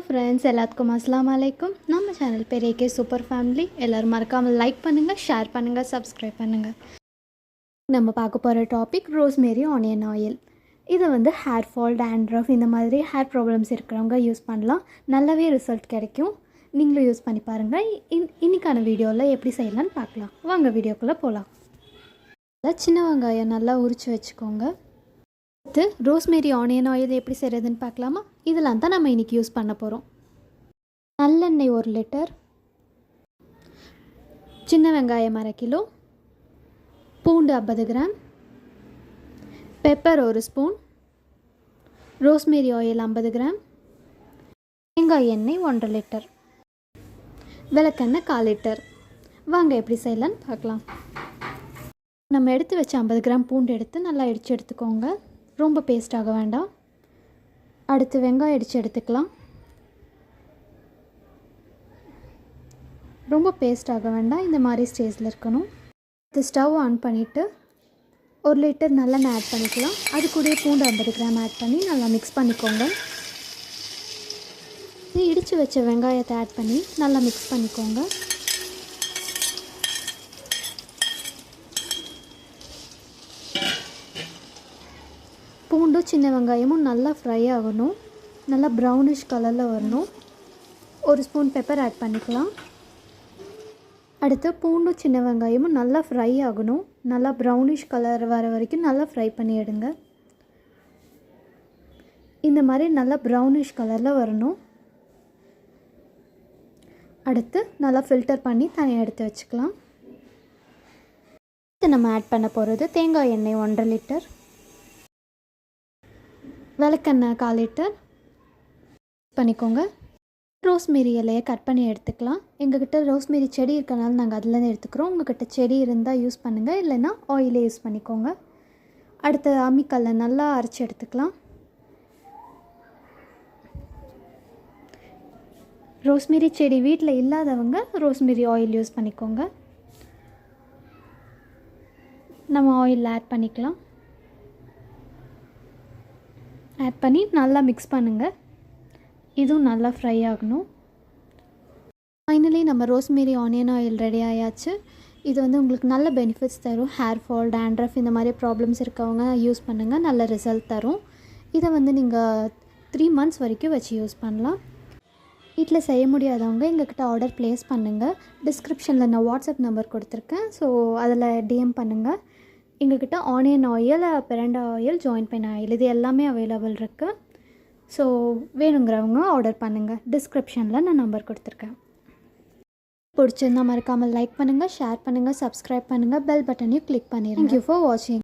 Friends, எல்லாத்துக்கும் அஸ்ஸலாமு அலைக்கும். நம்ம சேனல் பேர் ஏகே சூப்பர் ஃபேமிலி. எல்லோரும் மறக்காமல் லைக் பண்ணுங்கள், ஷேர் பண்ணுங்கள், சப்ஸ்கிரைப் பண்ணுங்கள். நம்ம பார்க்க போகிற டாபிக் ரோஸ்மேரி ஆனியன் ஆயில். இதை ஹேர் ஃபால், டேண்ட்ரஃப் இந்த மாதிரி ஹேர் ப்ராப்ளம்ஸ் இருக்கிறவங்க யூஸ் பண்ணலாம். நல்லாவே ரிசல்ட் கிடைக்கும். நீங்களும் யூஸ் பண்ணி பாருங்கள். இன்றைக்கான வீடியோவில் எப்படி செய்யலான்னு பார்க்கலாம். வாங்க வீடியோக்குள்ளே போகலாம். சின்ன வெங்காயம் நல்லா உரித்து வச்சுக்கோங்க. ரோஸ்மேரி ஆனியன் ஆயில் எப்படி செய்கிறதுன்னு பார்க்கலாமா? இதெல்லாம் தான் நம்ம இன்றைக்கி யூஸ் பண்ண போகிறோம். நல்லெண்ணெய் 1 லிட்டர், சின்ன வெங்காயம் 1/2 கிலோ, பூண்டு 50 gram, pepper 1 spoon, rosemary oil 50 gram, தேங்காய் எண்ணெய் 1.5 லிட்டர், விளக்கெண்ணெய் 1/4 லிட்டர். வாங்க எப்படி செய்யலான்னு பார்க்கலாம். நம்ம எடுத்து வச்ச 50 கிராம் பூண்டு எடுத்து நல்லா இடித்து எடுத்துக்கோங்க. ரொம்ப பேஸ்ட் ஆக வேண்டாம். அடுத்து வெங்காயம் இடித்து எடுத்துக்கலாம். ரொம்ப பேஸ்ட் ஆக வேண்டாம், இந்த மாதிரி ஸ்டேஜில் இருக்கணும். அடுத்து ஸ்டவ் ஆன் பண்ணிவிட்டு 1 லிட்டர் நல்லெண்ணெய் ஆட் பண்ணிக்கலாம். அது கூட பூண்டு 50 கிராம் ஆட் பண்ணி நல்லா மிக்ஸ் பண்ணிக்கோங்க. இடித்து வச்ச வெங்காயத்தை ஆட் பண்ணி நல்லா மிக்ஸ் பண்ணிக்கோங்க. பூண்டும் சின்ன வெங்காயமும் நல்லா ஃப்ரை ஆகணும். நல்லா ப்ரௌனிஷ் கலரில் வரணும். 1 ஸ்பூன் பெப்பர் ஆட் பண்ணிக்கலாம். அடுத்து பூண்டும் சின்ன வெங்காயமும் நல்லா ஃப்ரை ஆகணும். நல்லா ப்ரௌனிஷ் கலர் வர வரைக்கும் நல்லா ஃப்ரை பண்ணி எடுங்க. இந்த மாதிரி நல்லா ப்ரௌனிஷ் கலரில் வரணும். அடுத்து நல்லா ஃபில்டர் பண்ணி தனியாக எடுத்து வச்சுக்கலாம். நம்ம ஆட் பண்ண போகிறது தேங்காய் எண்ணெய் 1.5 லிட்டர், விளக்கெண்ணெய் 1/4 லிட்டர் பண்ணிக்கோங்க. ரோஸ்மேரி இலையை கட் பண்ணி எடுத்துக்கலாம். எங்ககிட்ட ரோஸ்மேரி செடி இருக்கனால நாங்கள் அதுலேருந்து எடுத்துக்கிறோம். உங்கள்கிட்ட செடி இருந்தால் யூஸ் பண்ணுங்கள், இல்லைன்னா ஆயிலே யூஸ் பண்ணிக்கோங்க. அடுத்து அம்மிக்கல்லை நல்லா அரைச்சி எடுத்துக்கலாம். ரோஸ்மேரி செடி வீட்டில் இல்லாதவங்க ரோஸ்மேரி ஆயில் யூஸ் பண்ணிக்கோங்க. நம்ம ஆயில் ஆட் பண்ணிக்கலாம். ஆட் பண்ணி நல்லா மிக்ஸ் பண்ணுங்கள். இதுவும் நல்லா ஃப்ரை ஆகணும். ஃபைனலி நம்ம ரோஸ்மேரி ஆனியன் ஆயில் ரெடி ஆயாச்சு. இது உங்களுக்கு நல்ல பெனிஃபிட்ஸ் தரும். ஹேர் ஃபால், டேண்ட்ரஃப் இந்த மாதிரி ப்ராப்ளம்ஸ் இருக்கவங்க யூஸ் பண்ணுங்கள், நல்ல ரிசல்ட் தரும். இதை நீங்கள் 3 மந்த்ஸ் வரைக்கும் வச்சு யூஸ் பண்ணலாம். வீட்டில் செய்ய முடியாதவங்க எங்ககிட்ட ஆர்டர் ப்ளேஸ் பண்ணுங்கள். டிஸ்கிரிப்ஷனில் நான் வாட்ஸ்அப் நம்பர் கொடுத்துருக்கேன். ஸோ அதில் டிஎம் பண்ணுங்கள். எங்ககிட்ட ஆனியன் ஆயில், பெரண்டா ஆயில், ஜாயின்ட் பெயின் ஆயில் இது எல்லாமே அவைலபிள் இருக்குது. ஸோ வேணுங்கிறவங்க ஆர்டர் பண்ணுங்கள். டிஸ்கிரிப்ஷனில் நான் நம்பர் கொடுத்துருக்கேன். பிடிச்சிருந்தால் மறக்காமல் லைக் பண்ணுங்கள், ஷேர் பண்ணுங்கள், சப்ஸ்கிரைப் பண்ணுங்கள், பெல் பட்டனையும் கிளிக் பண்ணிடுங்க. தேங்க்யூ ஃபார் வாட்சிங்.